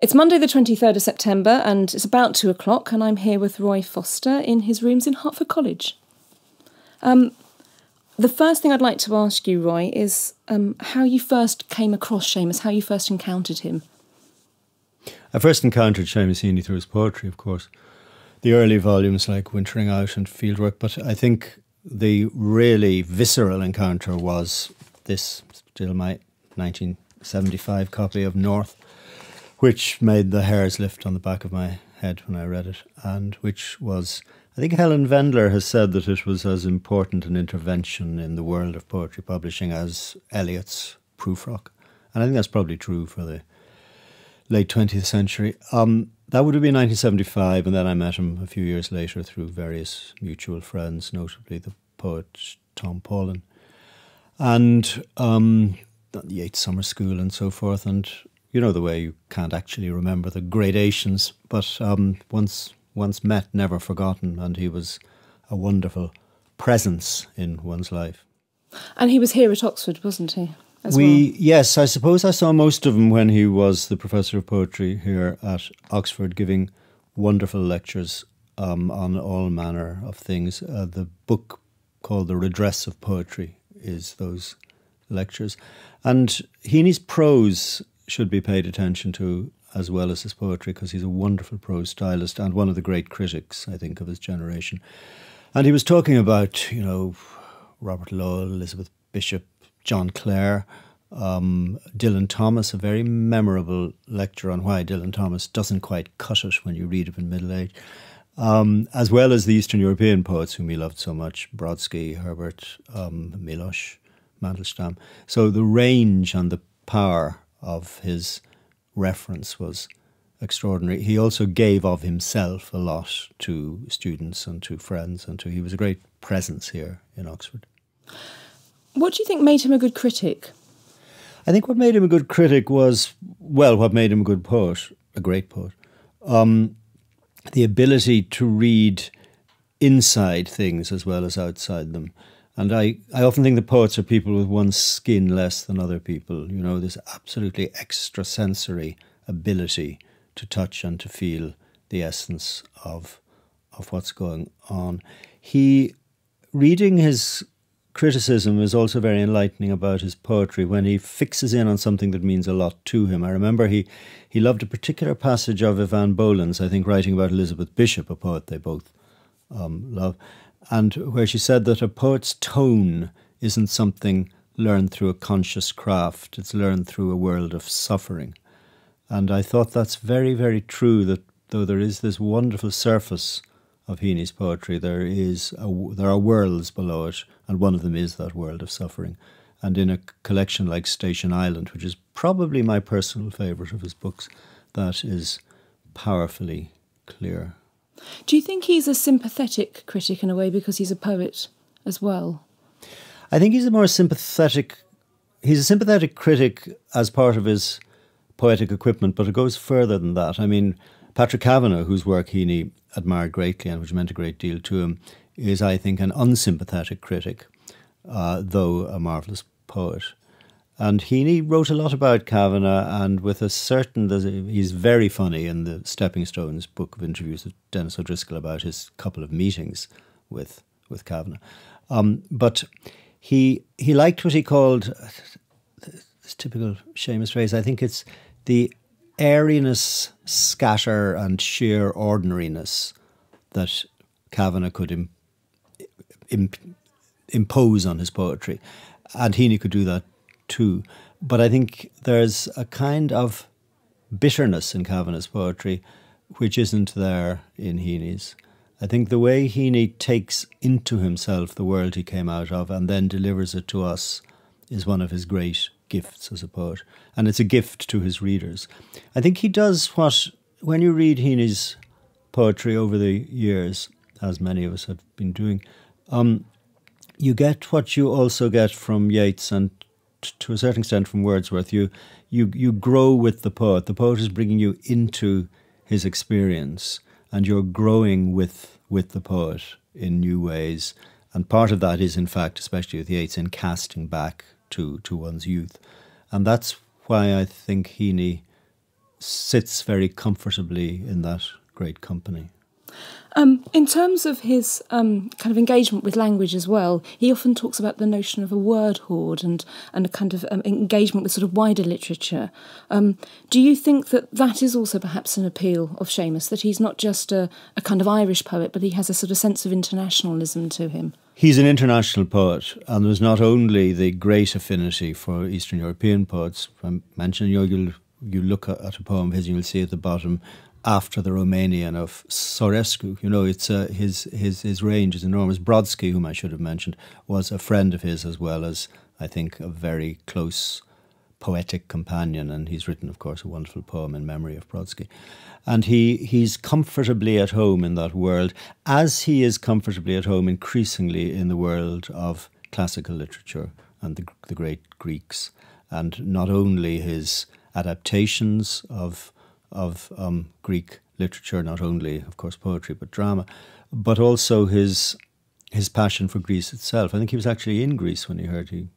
It's Monday the 23rd of September and it's about 2 o'clock and I'm here with Roy Foster in his rooms in Hertford College. The first thing I'd like to ask you, Roy, is how you first came across Seamus, how you first encountered him. I first encountered Seamus Heaney through his poetry, of course. The early volumes like Wintering Out and Fieldwork, but I think the really visceral encounter was this, still my 1975 copy of North, which made the hairs lift on the back of my head when I read it, and which was, I think Helen Vendler has said that it was as important an intervention in the world of poetry publishing as Eliot's Proofrock. And I think that's probably true for the late 20th century. That would have been 1975, and then I met him a few years later through various mutual friends, notably the poet Tom Paulin, and the Yeats Summer School and so forth. And you know the way you can't actually remember the gradations, but once met, never forgotten, and he was a wonderful presence in one's life. And he was here at Oxford, wasn't he? Yes, I suppose I saw most of him when he was the professor of poetry here at Oxford, giving wonderful lectures on all manner of things. The book called The Redress of Poetry is those lectures. And Heaney's prose should be paid attention to as well as his poetry, because he's a wonderful prose stylist and one of the great critics, I think, of his generation. And he was talking about, you know, Robert Lowell, Elizabeth Bishop, John Clare, Dylan Thomas, a very memorable lecture on why Dylan Thomas doesn't quite cut it when you read it in middle age, as well as the Eastern European poets whom he loved so much, Brodsky, Herbert, Milosz, Mandelstam. So the range and the power of his reference was extraordinary. He also gave of himself a lot to students and to friends, and he was a great presence here in Oxford. What do you think made him a good critic? I think what made him a good critic was, well, what made him a good poet, a great poet, the ability to read inside things as well as outside them. And I often think that poets are people with one skin less than other people, you know, this absolutely extrasensory ability to touch and to feel the essence of what's going on. Reading his criticism is also very enlightening about his poetry when he fixes in on something that means a lot to him. I remember he loved a particular passage of Evan Boland's, I think, writing about Elizabeth Bishop, a poet they both love, and where she said that a poet's tone isn't something learned through a conscious craft, it's learned through a world of suffering. And I thought that's very, very true, that though there is this wonderful surface of Heaney's poetry, there are worlds below it, and one of them is that world of suffering. And in a collection like Station Island, which is probably my personal favourite of his books, that is powerfully clear. Do you think he's a sympathetic critic in a way because he's a poet as well? I think he's a sympathetic critic as part of his poetic equipment, but it goes further than that. I mean, Patrick Kavanagh, whose work Heaney admired greatly and which meant a great deal to him, is, I think, an unsympathetic critic, though a marvellous poet. And Heaney wrote a lot about Kavanagh, and with he's very funny in the Stepping Stones book of interviews with Dennis O'Driscoll about his couple of meetings with Kavanagh. But he liked what he called, this typical Seamus phrase, I think it's the airiness, scatter and sheer ordinariness that Kavanagh could impose on his poetry. And Heaney could do that too. But I think there's a kind of bitterness in Kavanagh's poetry which isn't there in Heaney's. I think the way Heaney takes into himself the world he came out of and then delivers it to us is one of his great gifts as a poet. And it's a gift to his readers. I think he does what, when you read Heaney's poetry over the years, as many of us have been doing, you get what you also get from Yeats and to a certain extent from Wordsworth. You grow with the poet. The poet is bringing you into his experience and you're growing with the poet in new ways. And part of that is, in fact, especially with Yeats, in casting back to one's youth. And that's why I think Heaney sits very comfortably in that great company. In terms of his kind of engagement with language as well, he often talks about the notion of a word hoard and a kind of engagement with sort of wider literature. Do you think that that is also perhaps an appeal of Seamus, that he's not just a kind of Irish poet, but he has a sort of sense of internationalism to him? He's an international poet, and there's not only the great affinity for Eastern European poets. I mentioned, you look at a poem of his and you'll see at the bottom, after the Romanian of Sorescu. It's his range is enormous. Brodsky, whom I should have mentioned, was a friend of his as well as, I think, a very close poetic companion, and he's written, of course, a wonderful poem in memory of Brodsky. And he's comfortably at home in that world, as he is comfortably at home increasingly in the world of classical literature and the great Greeks, and not only his adaptations of Greek literature, not only, of course, poetry, but drama, but also his passion for Greece itself. I think he was actually in Greece when he heard he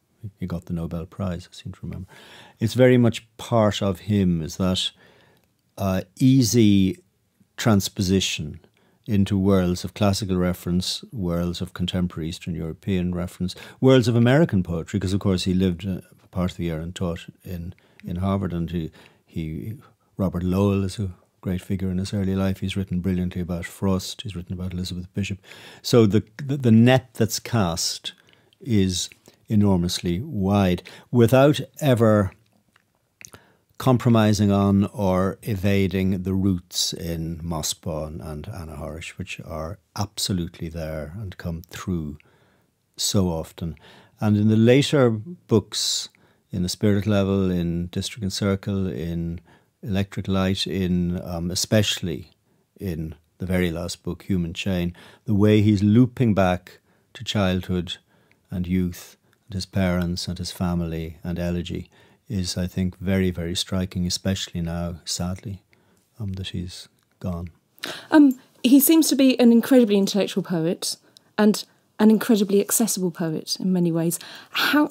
got the Nobel Prize, I seem to remember. It's very much part of him, is that easy transposition into worlds of classical reference, worlds of contemporary Eastern European reference, worlds of American poetry, because, of course, he lived part of the year and taught in Harvard, and he Robert Lowell is a great figure in his early life. He's written brilliantly about Frost. He's written about Elizabeth Bishop. So the net that's cast is enormously wide, without ever compromising on or evading the roots in Mossbawn and Anna Horish, which are absolutely there and come through so often. And in the later books, in The Spirit Level, in District and Circle, in Electric Light, in especially in the very last book, Human Chain, the way he's looping back to childhood and youth and his parents and his family and elegy is, I think, very, very striking, especially now, sadly, that he's gone. He seems to be an incredibly intellectual poet and an incredibly accessible poet in many ways. How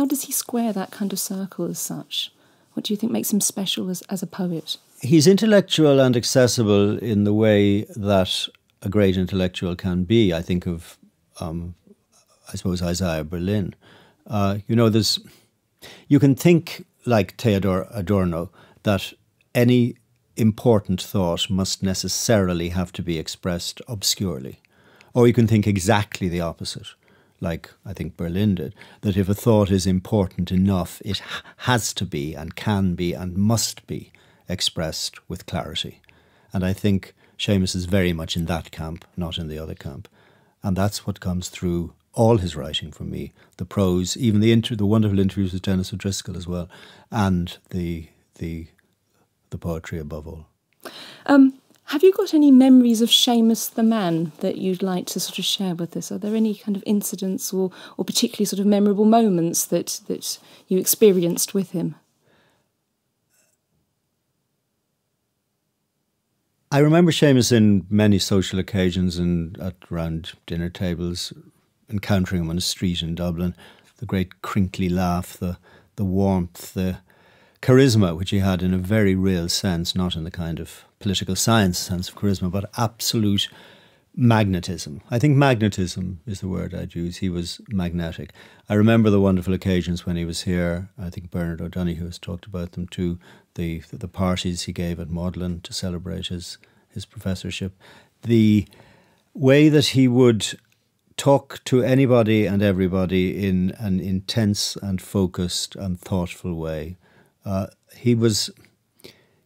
does he square that kind of circle as such? What do you think makes him special as a poet? He's intellectual and accessible in the way that a great intellectual can be. I think of, I suppose, Isaiah Berlin. You can think, like Theodor Adorno, that any important thought must necessarily have to be expressed obscurely. Or you can think exactly the opposite, like I think Berlin did, that if a thought is important enough, it has to be and can be and must be expressed with clarity. And I think Seamus is very much in that camp, not in the other camp. And that's what comes through all his writing for me, the prose, even the wonderful interviews with Dennis O'Driscoll as well, and the poetry above all. Have you got any memories of Seamus the man that you'd like to sort of share with us? Are there any kind of incidents or particularly sort of memorable moments that you experienced with him? I remember Seamus in many social occasions and around dinner tables, encountering him on the street in Dublin, the great crinkly laugh, the warmth, the charisma which he had in a very real sense, not in the kind of political science sense of charisma, but absolute magnetism. I think magnetism is the word I'd use. He was magnetic. I remember the wonderful occasions when he was here. I think Bernard O'Donoghue has talked about them too. The parties he gave at Magdalen to celebrate his professorship. The way that he would talk to anybody and everybody in an intense and focused and thoughtful way. He was,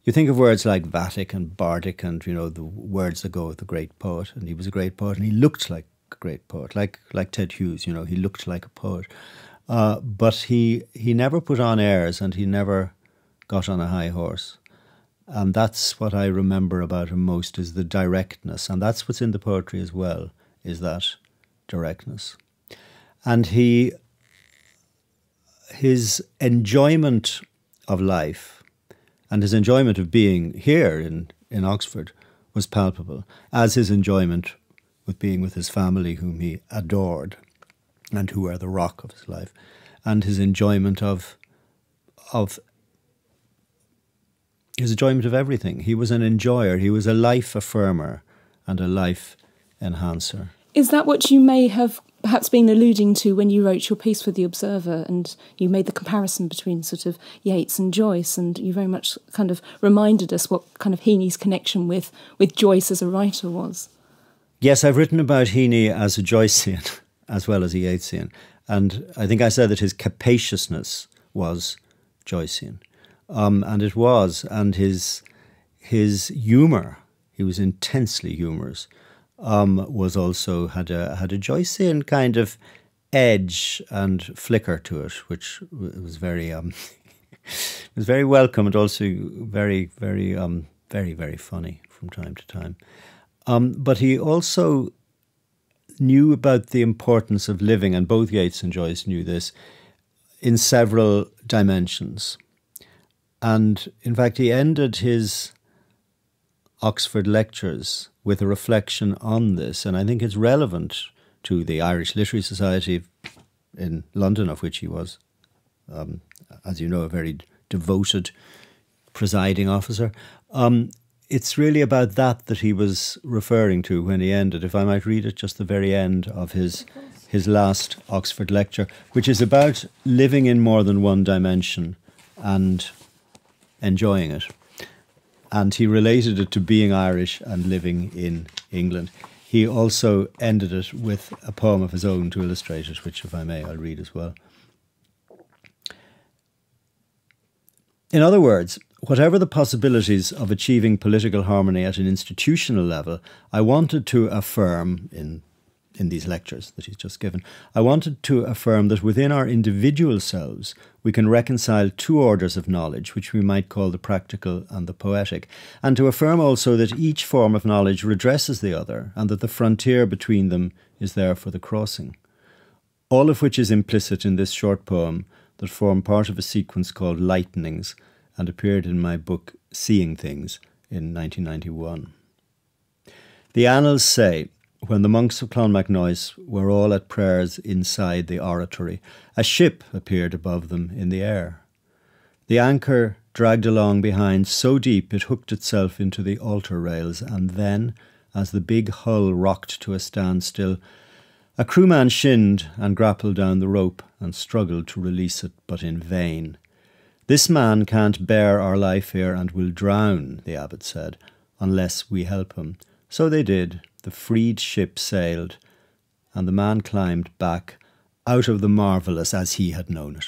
you think of words like Vatic and bardic and, the words that go with the great poet, and he was a great poet and he looked like a great poet, like Ted Hughes, he looked like a poet. But he never put on airs and he never got on a high horse. And that's what I remember about him most, is the directness. And that's what's in the poetry as well, is that directness. And his enjoyment of life and his enjoyment of being here in Oxford was palpable, as his enjoyment with being with his family, whom he adored and who are the rock of his life, and his enjoyment of his enjoyment of everything. He was an enjoyer. He was a life affirmer and a life enhancer. Is that what you may have perhaps been alluding to when you wrote your piece for The Observer, and you made the comparison between sort of Yeats and Joyce, and you very much kind of reminded us what kind of Heaney's connection with Joyce as a writer was? Yes, I've written about Heaney as a Joycean as well as a Yeatsian, and I think I said that his capaciousness was Joycean, and it was, and his humour, he was intensely humorous, was also had a Joycean kind of edge and flicker to it, which was very was very welcome, and also very very funny from time to time. But he also knew about the importance of living, and both Yeats and Joyce knew this, in several dimensions. And in fact, he ended his Oxford lectures with a reflection on this, and I think it's relevant to the Irish Literary Society in London, of which he was, as you know, a very devoted presiding officer. It's really about that he was referring to when he ended. If I might read it, just the very end of his last Oxford lecture, which is about living in more than one dimension and enjoying it. And he related it to being Irish and living in England. He also ended it with a poem of his own to illustrate it, which, if I may, I'll read as well. In other words, whatever the possibilities of achieving political harmony at an institutional level, I wanted to affirm in these lectures that he's just given, I wanted to affirm that within our individual selves we can reconcile two orders of knowledge, which we might call the practical and the poetic, and to affirm also that each form of knowledge redresses the other, and that the frontier between them is there for the crossing. All of which is implicit in this short poem that formed part of a sequence called Lightnings and appeared in my book Seeing Things in 1991. The annals say, when the monks of Clonmacnoise were all at prayers inside the oratory, a ship appeared above them in the air. The anchor dragged along behind so deep it hooked itself into the altar rails, and then, as the big hull rocked to a standstill, a crewman shinned and grappled down the rope and struggled to release it, but in vain. "This man can't bear our life here and will drown," the abbot said, "unless we help him." So they did. The freed ship sailed, and the man climbed back out of the marvellous as he had known it.